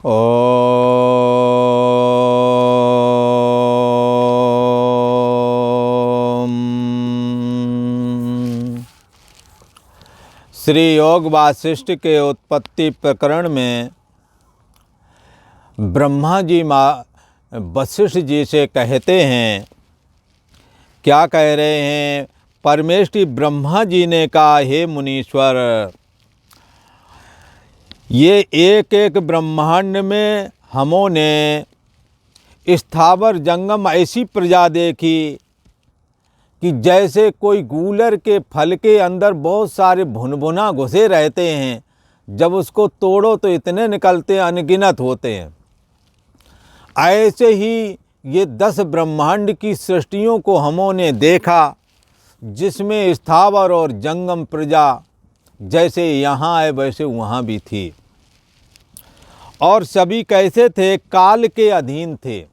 ओम। श्री योग वासिष्ठ के उत्पत्ति प्रकरण में ब्रह्मा जी वशिष्ठ जी से कहते हैं, क्या कह रहे हैं? परमेष्टि ब्रह्मा जी ने कहा, हे मुनीश्वर, ये एक एक ब्रह्मांड में हमों स्थावर जंगम ऐसी प्रजा देखी कि जैसे कोई गूलर के फल के अंदर बहुत सारे भुनभुना घुसे रहते हैं, जब उसको तोड़ो तो इतने निकलते हैं, अनगिनत होते हैं। ऐसे ही ये 10 ब्रह्मांड की सृष्टियों को हमों ने देखा, जिसमें स्थावर और जंगम प्रजा जैसे यहाँ है वैसे वहाँ भी थी। और सभी कैसे थे? काल के अधीन थे।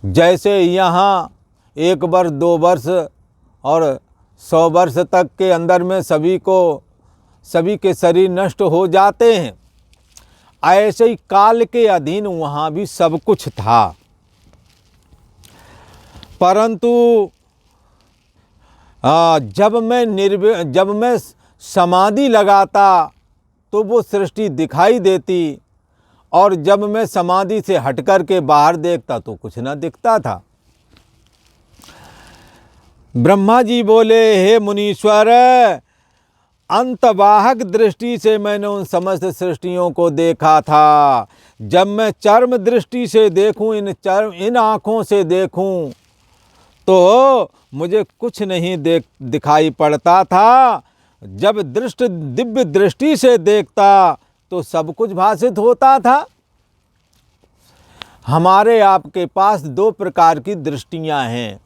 जैसे यहाँ 1 वर्ष 2 वर्ष और 100 वर्ष तक के अंदर में सभी के शरीर नष्ट हो जाते हैं, ऐसे ही काल के अधीन वहाँ भी सब कुछ था। परंतु जब मैं समाधि लगाता तो वो सृष्टि दिखाई देती, और जब मैं समाधि से हट कर के बाहर देखता तो कुछ ना दिखता था। ब्रह्मा जी बोले, हे मुनीश्वर, अंतवाहक दृष्टि से मैंने उन समस्त सृष्टियों को देखा था। जब मैं चर्म दृष्टि से देखूं, इन आँखों से देखूं, तो मुझे कुछ नहीं दिखाई पड़ता था। जब दिव्य दृष्टि से देखता तो सब कुछ भासित होता था। हमारे आपके पास 2 प्रकार की दृष्टियां हैं।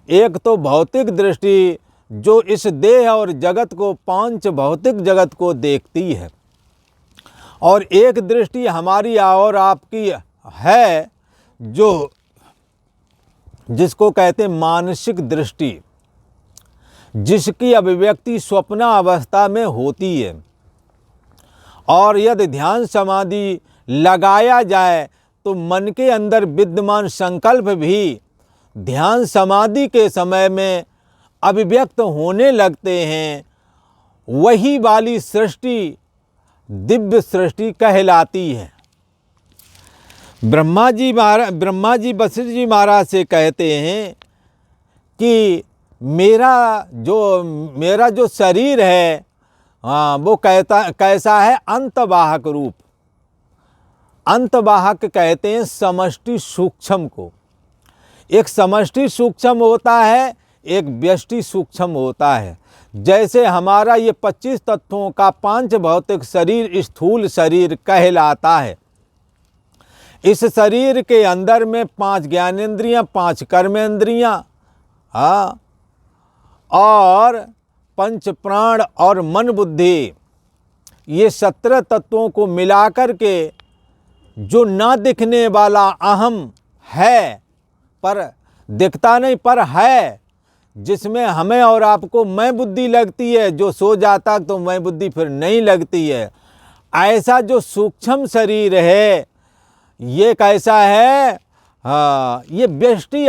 एक तो भौतिक दृष्टि, जो इस देह और जगत को, 5 भौतिक जगत को देखती है, और एक दृष्टि हमारी और आपकी है, जिसको कहते हैं मानसिक दृष्टि, जिसकी अभिव्यक्ति स्वप्न अवस्था में होती है। और यदि ध्यान समाधि लगाया जाए तो मन के अंदर विद्यमान संकल्प भी ध्यान समाधि के समय में अभिव्यक्त होने लगते हैं। वही वाली सृष्टि दिव्य सृष्टि कहलाती है। ब्रह्मा जी वशिष्ठ जी महाराज से कहते हैं कि मेरा जो शरीर है, वो कैसा है? अंतवाहक रूप। अंतवाहक कहते हैं समष्टि सूक्ष्म को। एक समष्टि सूक्ष्म होता है, एक व्यष्टि सूक्ष्म होता है। जैसे हमारा ये 25 तत्वों का 5 भौतिक शरीर स्थूल शरीर कहलाता है। इस शरीर के अंदर में 5 ज्ञानेंद्रियां, 5 कर्मेंद्रियां, और 5 प्राण और मन बुद्धि, ये 17 तत्वों को मिलाकर के जो ना दिखने वाला अहम है, पर दिखता नहीं पर है, जिसमें हमें और आपको मैं बुद्धि लगती है, जो सो जाता तो मैं बुद्धि फिर नहीं लगती है। ऐसा जो सूक्ष्म शरीर है, ये कैसा है? ये व्यष्टि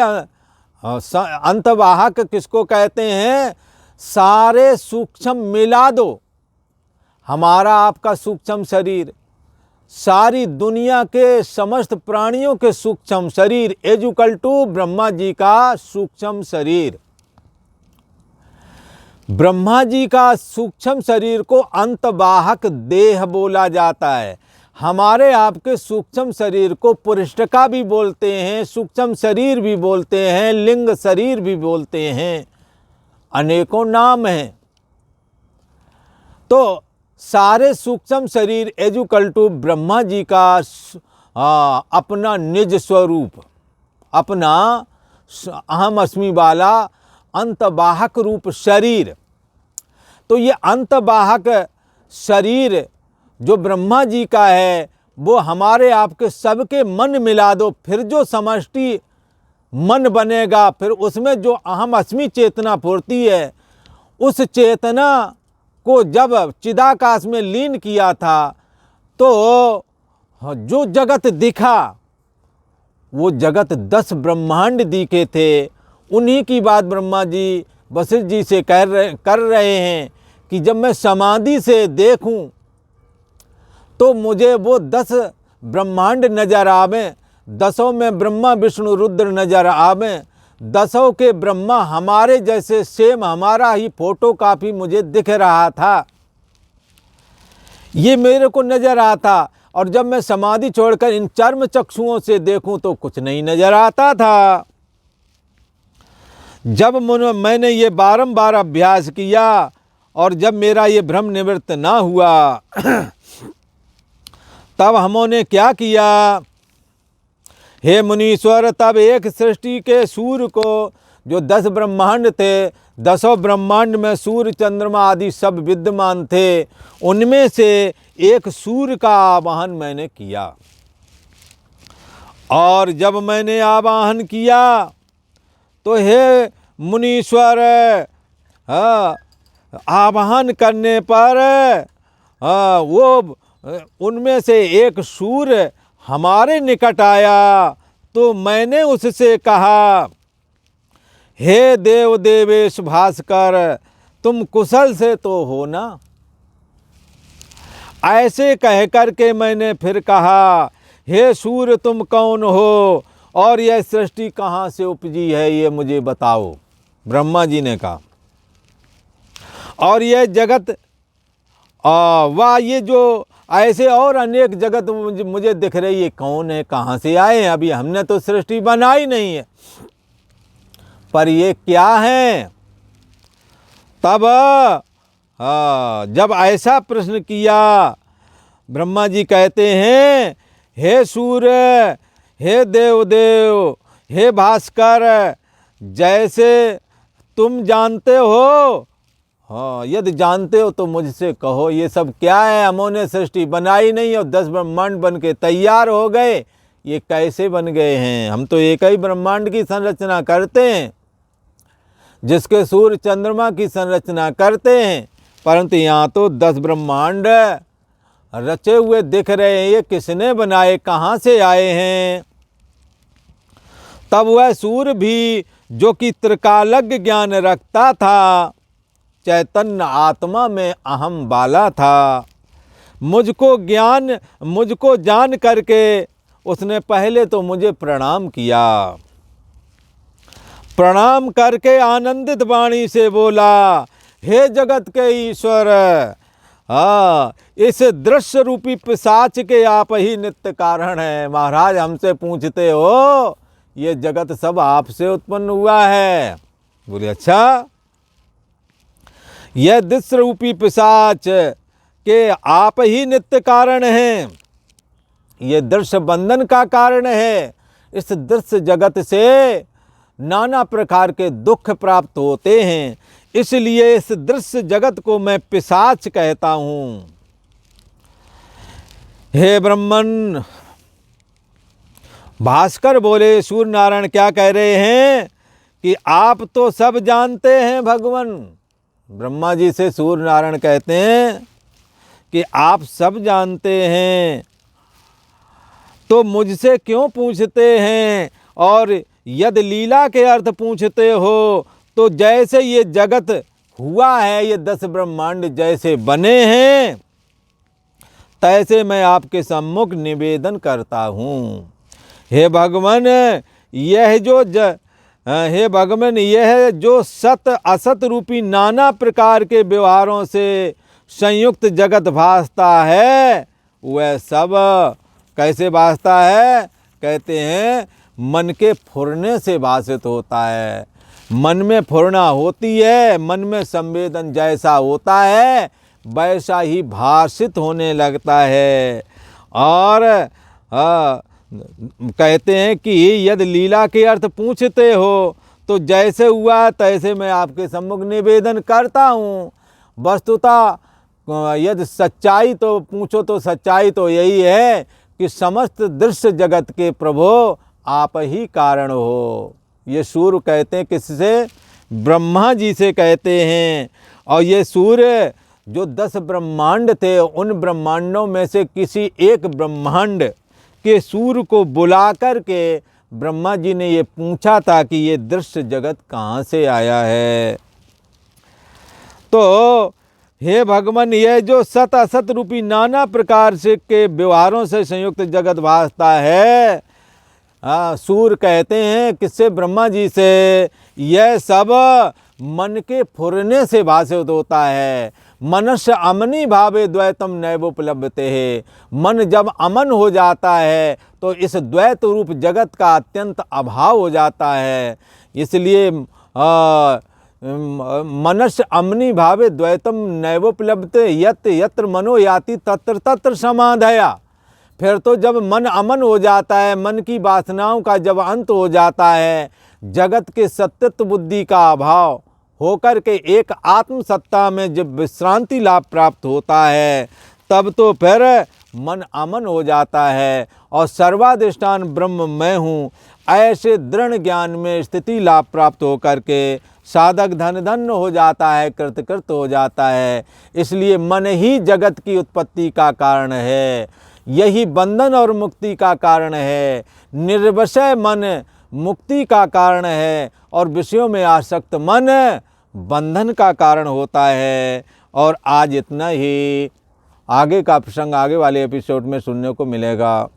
अंतवाहक किसको कहते हैं? सारे सूक्ष्म मिला दो, हमारा आपका सूक्ष्म शरीर, सारी दुनिया के समस्त प्राणियों के सूक्ष्म शरीर इक्वल टू ब्रह्मा जी का सूक्ष्म शरीर। ब्रह्मा जी का सूक्ष्म शरीर को अंतवाहक देह बोला जाता है। हमारे आपके सूक्ष्म शरीर को पुरुषका भी बोलते हैं, सूक्ष्म शरीर भी बोलते हैं, लिंग शरीर भी बोलते हैं, अनेकों नाम हैं। तो सारे सूक्ष्म शरीर इक्वल टू ब्रह्मा जी का अपना निज स्वरूप, अपना अहम अस्मि वाला अंतवाहक रूप शरीर। तो ये अंतवाहक शरीर जो ब्रह्मा जी का है, वो हमारे आपके सबके मन मिला दो, फिर जो समष्टि मन बनेगा, फिर उसमें जो अहम अस्मि चेतना फुरती है, उस चेतना को जब चिदाकाश में लीन किया था तो हाँ, जो जगत दिखा वो जगत 10 ब्रह्मांड दिखे थे। उन्हीं की बात ब्रह्मा जी वशिष्ठ जी से कर रहे हैं कि जब मैं समाधि से देखूं तो मुझे वो 10 ब्रह्मांड नजर आवे, 10 में ब्रह्मा विष्णु रुद्र नजर आवे। 10 के ब्रह्मा हमारे जैसे सेम हमारा ही फोटो कापी मुझे दिख रहा था, ये मेरे को नजर आता। और जब मैं समाधि छोड़कर इन चर्म चक्षुओं से देखूं तो कुछ नहीं नजर आता था। जब मैंने ये बारंबार अभ्यास किया और जब मेरा ये भ्रम निवृत्त ना हुआ तब हमने क्या किया, हे मुनीश्वर, तब एक सृष्टि के सूर्य को, जो 10 ब्रह्मांड थे, 10 ब्रह्मांड में सूर्य चंद्रमा आदि सब विद्यमान थे, उनमें से एक सूर्य का आवाहन मैंने किया। और जब मैंने आवाहन किया तो हे मुनीश्वर, आवाहन करने पर वो उनमें से एक सूर्य हमारे निकट आया। तो मैंने उससे कहा, हे देव देवेश भास्कर, तुम कुशल से तो हो ना। ऐसे कह करके मैंने फिर कहा, हे सूर्य तुम कौन हो और यह सृष्टि कहाँ से उपजी है, ये मुझे बताओ। ब्रह्मा जी ने कहा, और यह जगत वाह, ये जो ऐसे और अनेक जगत मुझे दिख रही है, कौन है, कहाँ से आए हैं, अभी हमने तो सृष्टि बनाई नहीं है, पर ये क्या है। तब जब ऐसा प्रश्न किया, ब्रह्मा जी कहते हैं, हे सूर्य, हे देव, हे भास्कर, जैसे तुम जानते हो, हाँ, यदि जानते हो तो मुझसे कहो, ये सब क्या है, हमने सृष्टि बनाई नहीं और 10 ब्रह्मांड बन के तैयार हो गए, ये कैसे बन गए हैं। हम तो एक ही ब्रह्मांड की संरचना करते हैं, जिसके सूर्य चंद्रमा की संरचना करते हैं, परंतु यहाँ तो 10 ब्रह्मांड रचे हुए दिख रहे हैं। ये किसने बनाए, कहाँ से आए हैं। तब वह सूर्य भी, जो कि त्रिकालज्ञ ज्ञान रखता था, चैतन्य आत्मा में अहम बाला था, मुझको जान करके उसने पहले तो मुझे प्रणाम किया। प्रणाम करके आनंदित वाणी से बोला, हे जगत के ईश्वर, इस दृश्य रूपी पिशाच के आप ही नित्य कारण हैं। महाराज, हमसे पूछते हो, ये जगत सब आपसे उत्पन्न हुआ है। बोले, अच्छा, यह दृश्य रूपी पिशाच के आप ही नित्य कारण हैं, ये दृश्य बंधन का कारण है। इस दृश्य जगत से नाना प्रकार के दुख प्राप्त होते हैं, इसलिए इस दृश्य जगत को मैं पिशाच कहता हूँ। हे ब्रह्मन, भास्कर बोले, सूर्य नारायण क्या कह रहे हैं कि आप तो सब जानते हैं भगवान। ब्रह्मा जी से सूर्य नारायण कहते हैं कि आप सब जानते हैं, तो मुझसे क्यों पूछते हैं। और यदि लीला के अर्थ पूछते हो तो जैसे ये जगत हुआ है, ये 10 ब्रह्मांड जैसे बने हैं, तैसे मैं आपके सम्मुख निवेदन करता हूँ। हे भगवान, यह जो सत असत रूपी नाना प्रकार के व्यवहारों से संयुक्त जगत भासता है, वह सब कैसे भासता है। कहते हैं, मन के फुरने से भाषित होता है। मन में फुरना होती है, मन में संवेदन जैसा होता है वैसा ही भाषित होने लगता है। और कहते हैं कि यदि लीला के अर्थ पूछते हो तो जैसे हुआ तैसे मैं आपके सम्मुख निवेदन करता हूँ। वस्तुतः यदि सच्चाई तो पूछो तो सच्चाई तो यही है कि समस्त दृश्य जगत के प्रभु आप ही कारण हो। ये सूर्य कहते हैं, किससे, ब्रह्मा जी से कहते हैं। और ये सूर्य जो 10 ब्रह्मांड थे, उन ब्रह्मांडों में से किसी एक ब्रह्मांड के सूर्य को बुला कर के ब्रह्मा जी ने ये पूछा था कि ये दृश्य जगत कहाँ से आया है। तो हे भगवान, यह जो सत असत रूपी नाना प्रकार से के व्यवहारों से संयुक्त जगत भासता है, सूर्य कहते हैं किससे? ब्रह्मा जी से। यह सब मन के फुरने से भाषित होता है। मनस्य अमनी भावे द्वैतम नैवोपलब्धते है। मन जब अमन हो जाता है तो इस द्वैत रूप जगत का अत्यंत अभाव हो जाता है। इसलिए मनस्य अमनी भावे द्वैतम नैवोपलब्धते यत् यत्र मनो याति तत्र तत्र समाधया। फिर तो जब मन अमन हो जाता है, मन की वासनाओं का जब अंत हो जाता है, जगत के सत्यत्व बुद्धि का अभाव होकर के एक आत्म सत्ता में जब विश्रांति लाभ प्राप्त होता है, तब तो फिर मन अमन हो जाता है और सर्वाधिष्ठान ब्रह्म मैं हूँ, ऐसे दृढ़ ज्ञान में स्थिति लाभ प्राप्त होकर के साधक धन धन्य हो जाता है, कृतकृत हो जाता है। इसलिए मन ही जगत की उत्पत्ति का कारण है, यही बंधन और मुक्ति का कारण है। निर्विषय मन मुक्ति का कारण है और विषयों में आसक्त मन बंधन का कारण होता है। और आज इतना ही, आगे का प्रसंग आगे वाले एपिसोड में सुनने को मिलेगा।